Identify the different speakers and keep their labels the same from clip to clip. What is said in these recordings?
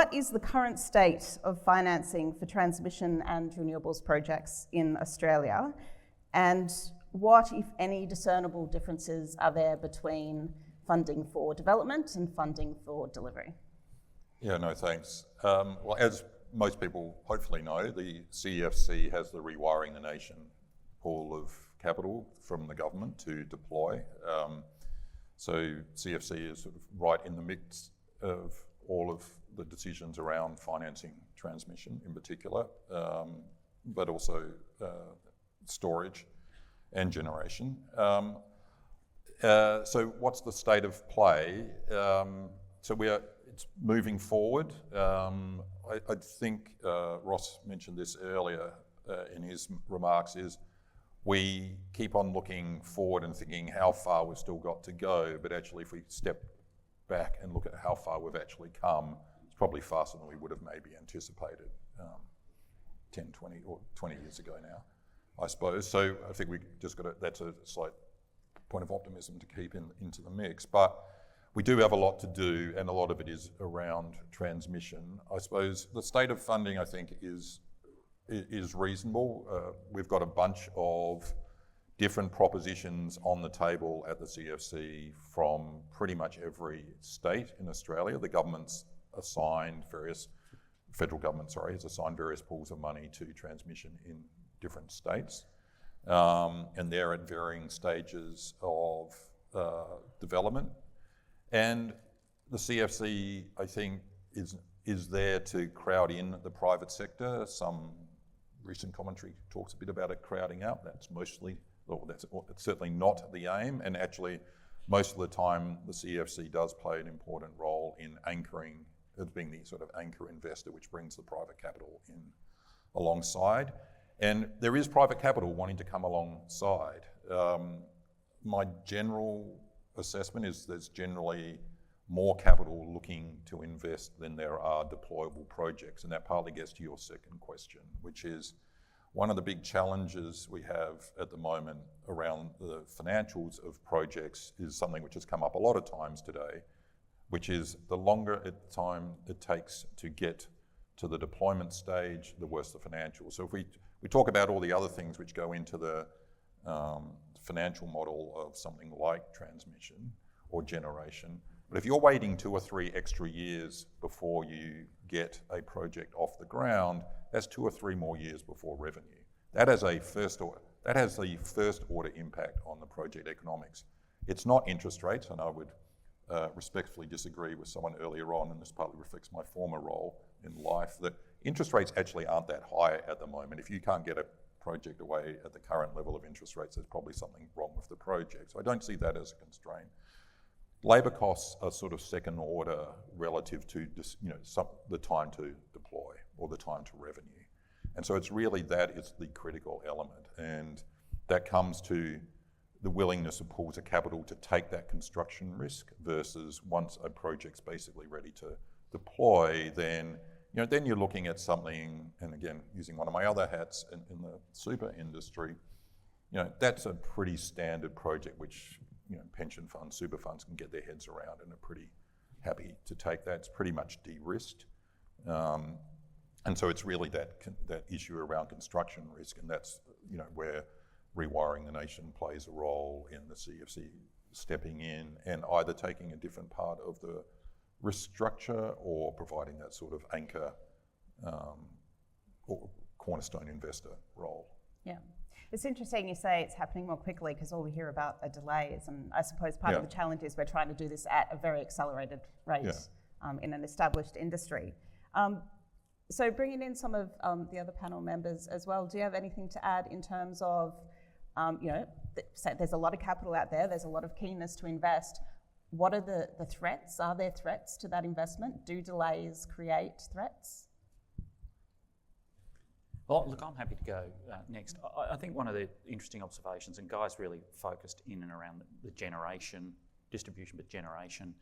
Speaker 1: what is the current state of financing for transmission and renewables projects in Australia? And what, if any, discernible differences are there between funding for development and funding for delivery?
Speaker 2: Yeah, no, thanks. Well, as most people hopefully know, the CEFC has the Rewiring the Nation pool of capital from the government to deploy. So CFC is sort of right in the mix of all of the decisions around financing transmission in particular, but also storage and generation. So what's the state of play? It's moving forward. I think Ross mentioned this earlier in his remarks, is we keep on looking forward and thinking how far we've still got to go, but actually if we step back and look at how far we've actually come, it's probably faster than we would have maybe anticipated 10, 20 or 20 years ago now, I suppose. So I think we just got to, that's a slight point of optimism to keep into the mix. But we do have a lot to do, and a lot of it is around transmission. I suppose the state of funding, I think, is reasonable. We've got a bunch of different propositions on the table at the CFC from pretty much every state in Australia. The government's assigned various, federal government, sorry, has assigned various pools of money to transmission in different states. And they're at varying stages of development. And the CFC, I think, is there to crowd in the private sector. Some recent commentary talks a bit about it crowding out. That's mostly, well, that's certainly not the aim. And actually, most of the time, the CFC does play an important role in anchoring, as being the sort of anchor investor, which brings the private capital in alongside. And there is private capital wanting to come alongside. My general assessment is there's generally more capital looking to invest than there are deployable projects. And that partly gets to your second question, which is one of the big challenges we have at the moment around the financials of projects is something which has come up a lot of times today, which is the longer time it takes to get to the deployment stage, the worse the financials. So if we talk about all the other things which go into the financial model of something like transmission or generation, but if you're waiting 2 or 3 extra years before you get a project off the ground, that's 2 or 3 more years before revenue. That has the first order impact on the project economics. It's not interest rates, and I would respectfully disagree with someone earlier on, and this partly reflects my former role in life, that interest rates actually aren't that high at the moment. If you can't get a project away at the current level of interest rates, there's probably something wrong with the project. So I don't see that as a constraint. Labour costs are sort of second order relative to the time to deploy or the time to revenue. And so it's really that is the critical element. And that comes to the willingness of pools of capital to take that construction risk versus once a project's basically ready to deploy, then you're looking at something, and again, using one of my other hats in the super industry, that's a pretty standard project which pension funds, super funds can get their heads around and are pretty happy to take that. It's pretty much de-risked. And so it's really that issue around construction risk, and that's where Rewiring the Nation plays a role in the CFC stepping in and either taking a different part of the risk structure or providing that sort of anchor or cornerstone investor role.
Speaker 1: Yeah. It's interesting you say it's happening more quickly because all we hear about are delays, and I suppose part of the challenge is we're trying to do this at a very accelerated rate in an established industry. So bringing in some of the other panel members as well, do you have anything to add in terms of, there's a lot of capital out there, there's a lot of keenness to invest. What are the threats? Are there threats to that investment? Do delays create threats?
Speaker 3: Well, look, I'm happy to go next. I think one of the interesting observations, and Guy's really focused in and around the generation, distribution, but generation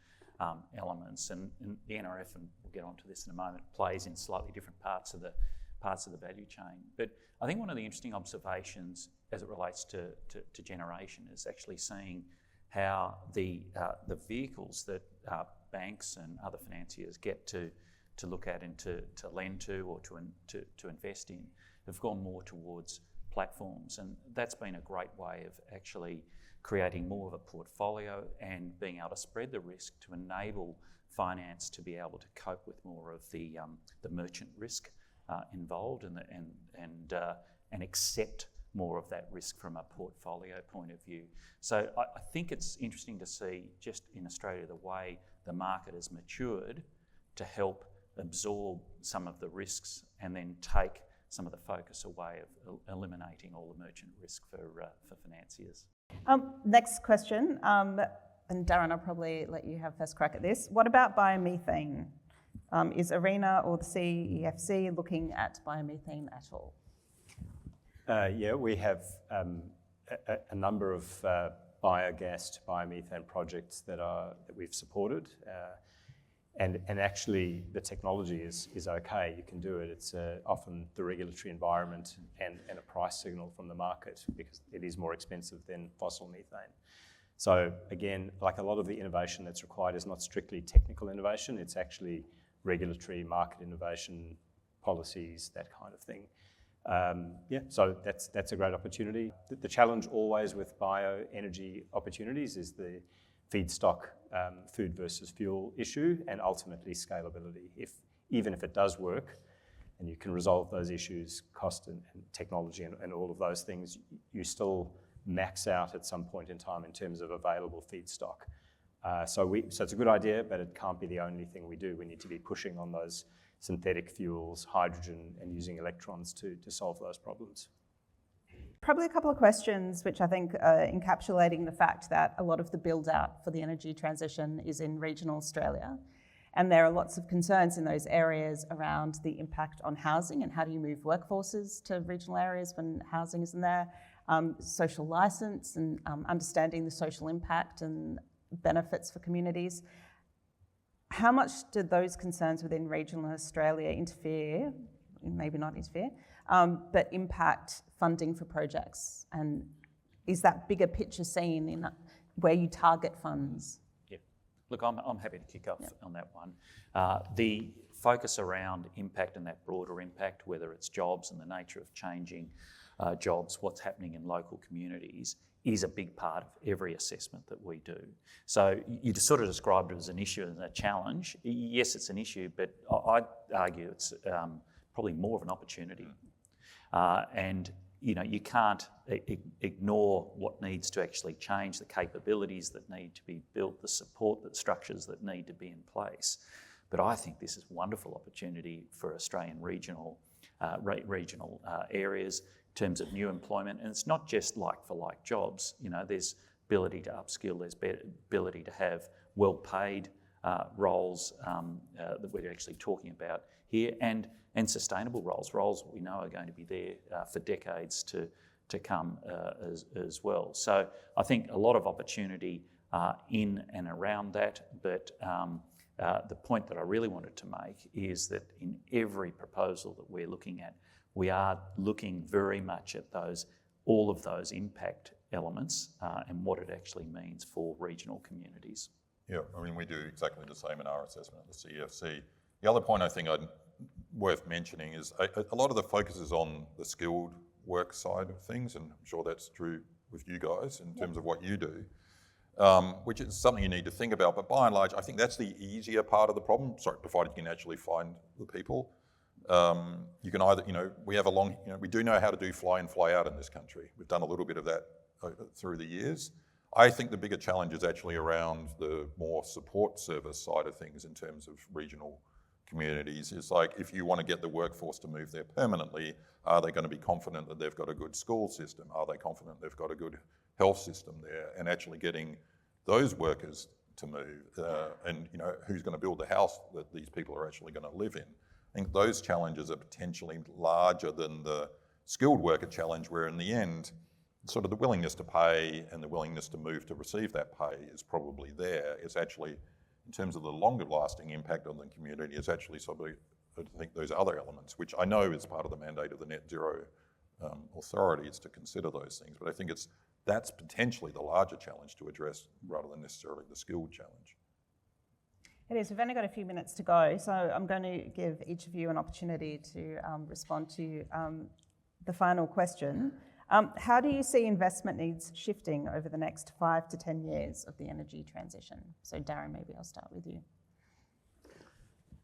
Speaker 3: elements, and the NRF, and we'll get onto this in a moment, plays in slightly different parts of the value chain. But I think one of the interesting observations as it relates to generation is actually seeing how the vehicles that banks and other financiers get to to look at and to lend to or to invest in have gone more towards platforms, and that's been a great way of actually creating more of a portfolio and being able to spread the risk to enable finance to be able to cope with more of the merchant risk involved and accept more of that risk from a portfolio point of view. So I think it's interesting to see just in Australia the way the market has matured to help absorb some of the risks and then take some of the focus away of eliminating all the merchant risk for financiers.
Speaker 1: Next question, and Darren, I'll probably let you have first crack at this. What about biomethane? Is ARENA or the CEFC looking at biomethane at all?
Speaker 4: Yeah, we have a number of biogas to biomethane projects that we've supported, and actually the technology is okay. You can do it. It's often the regulatory environment and a price signal from the market, because it is more expensive than fossil methane. So again, like a lot of the innovation that's required is not strictly technical innovation. It's actually regulatory, market innovation, policies, that kind of thing. So that's a great opportunity. The challenge always with bioenergy opportunities is the feedstock, food versus fuel issue, and ultimately scalability. Even if it does work and you can resolve those issues, cost and technology and all of those things, you still max out at some point in time in terms of available feedstock. So it's a good idea, but it can't be the only thing we do. We need to be pushing on those synthetic fuels, hydrogen, and using electrons to solve those problems.
Speaker 1: Probably a couple of questions which I think are encapsulating the fact that a lot of the build out for the energy transition is in regional Australia. And there are lots of concerns in those areas around the impact on housing and how do you move workforces to regional areas when housing isn't there, social license and understanding the social impact and benefits for communities. How much do those concerns within regional Australia interfere, maybe not interfere, but impact funding for projects? And is that bigger picture seen in where you target funds?
Speaker 3: Yeah, look, I'm happy to kick off on that one. The focus around impact and that broader impact, whether it's jobs and the nature of changing jobs, what's happening in local communities, is a big part of every assessment that we do. So you sort of described it as an issue and a challenge. Yes, it's an issue, but I'd argue it's probably more of an opportunity. And you can't ignore what needs to actually change, the capabilities that need to be built, the support, the structures that need to be in place. But I think this is a wonderful opportunity for Australian regional areas in terms of new employment. And it's not just like-for-like jobs. There's ability to upskill, there's ability to have well-paid roles that we're actually talking about here, and sustainable roles we know are going to be there for decades to come as well. So I think a lot of opportunity in and around that, but the point that I really wanted to make is that in every proposal that we're looking at, we are looking very much at all of those impact elements and what it actually means for regional communities.
Speaker 2: Yeah, I mean, we do exactly the same in our assessment at the CEFC. The other point I think worth mentioning is a lot of the focus is on the skilled work side of things, and I'm sure that's true with you guys in terms of what you do, which is something you need to think about. But by and large, I think that's the easier part of the problem, provided you can actually find the people. You can either, we have we do know how to do fly in, fly out in this country. We've done a little bit of that through the years. I think the bigger challenge is actually around the more support service side of things in terms of regional communities. It's like, if you want to get the workforce to move there permanently, are they going to be confident that they've got a good school system? Are they confident they've got a good health system there? And actually getting those workers to move, and who's going to build the house that these people are actually going to live in? I think those challenges are potentially larger than the skilled worker challenge, where in the end, sort of the willingness to pay and the willingness to move to receive that pay is probably there. It's actually, in terms of the longer lasting impact on the community, it's actually I think those other elements, which I know is part of the mandate of the Net Zero Authority, is to consider those things. But I think that's potentially the larger challenge to address rather than necessarily the skilled challenge.
Speaker 1: It is. We've only got a few minutes to go, so I'm going to give each of you an opportunity to respond to the final question. How do you see investment needs shifting over the next 5 to 10 years of the energy transition? So Darren, maybe I'll start with you.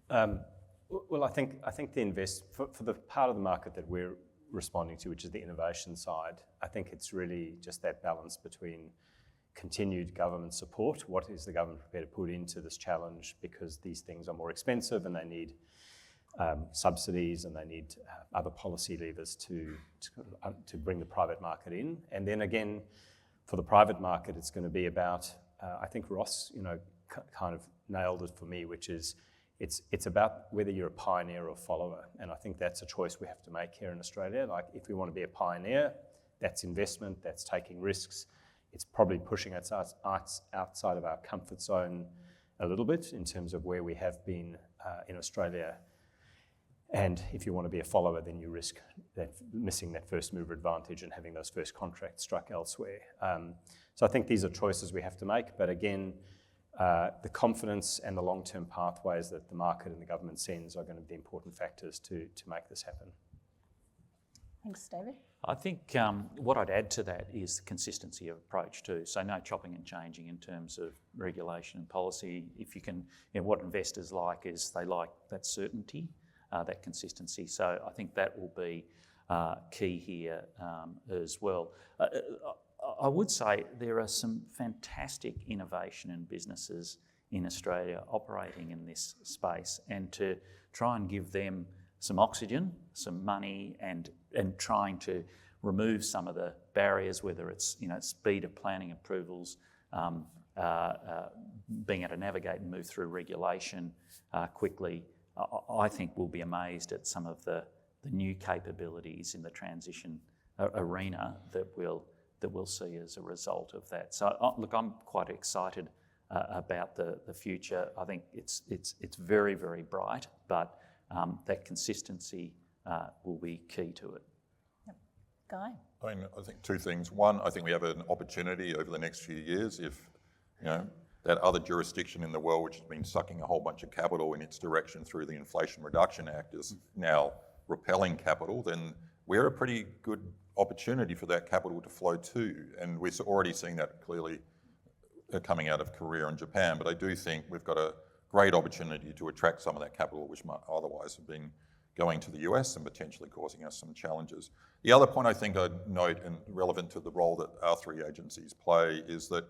Speaker 4: Well, I think for the part of the market that we're responding to, which is the innovation side, I think it's really just that balance between continued government support. What is the government prepared to put into this challenge? Because these things are more expensive and they need subsidies and they need other policy levers to bring the private market in. And then again, for the private market, it's going to be about, I think Ross, kind of nailed it for me, which is it's about whether you're a pioneer or follower. And I think that's a choice we have to make here in Australia. Like, if we want to be a pioneer, that's investment, that's taking risks. It's probably pushing us outside of our comfort zone a little bit in terms of where we have been in Australia. And if you want to be a follower, then you risk missing that first mover advantage and having those first contracts struck elsewhere. So I think these are choices we have to make. But again, the confidence and the long-term pathways that the market and the government sends are going to be important factors to make this happen.
Speaker 1: Thanks, David.
Speaker 3: I think what I'd add to that is the consistency of approach too. So no chopping and changing in terms of regulation and policy. If you can, what investors like is they like that certainty, that consistency. So I think that will be key here as well. I would say there are some fantastic innovation and businesses in Australia operating in this space, and to try and give them some oxygen, some money, and trying to remove some of the barriers, whether it's speed of planning approvals, being able to navigate and move through regulation quickly. I think we'll be amazed at some of the new capabilities in the transition arena that we'll see as a result of that. So look, I'm quite excited about the future. I think it's very, very bright, but that consistency will be key to it.
Speaker 1: Yep. Guy?
Speaker 2: I think two things. One, I think we have an opportunity over the next few years if, that other jurisdiction in the world which has been sucking a whole bunch of capital in its direction through the Inflation Reduction Act is now repelling capital, then we're a pretty good opportunity for that capital to flow too. And we're already seeing that clearly coming out of Korea and Japan. But I do think we've got a great opportunity to attract some of that capital which might otherwise have been going to the US and potentially causing us some challenges. The other point I think I'd note, and relevant to the role that our three agencies play, is that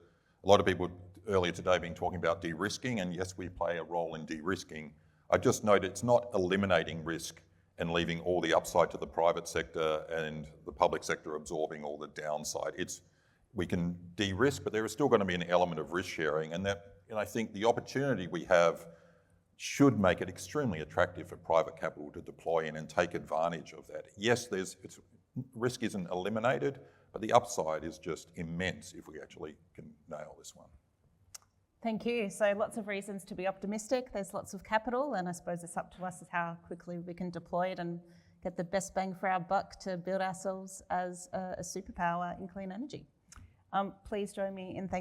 Speaker 2: a lot of people earlier today have been talking about de-risking, and yes, we play a role in de-risking. I just note it's not eliminating risk and leaving all the upside to the private sector and the public sector absorbing all the downside. We can de-risk, but there is still going to be an element of risk sharing, and I think the opportunity we have should make it extremely attractive for private capital to deploy in and take advantage of that. Yes, risk isn't eliminated, but the upside is just immense if we actually can nail this one.
Speaker 1: Thank you. So lots of reasons to be optimistic. There's lots of capital, and I suppose it's up to us as how quickly we can deploy it and get the best bang for our buck to build ourselves as a superpower in clean energy. Please join me in thanking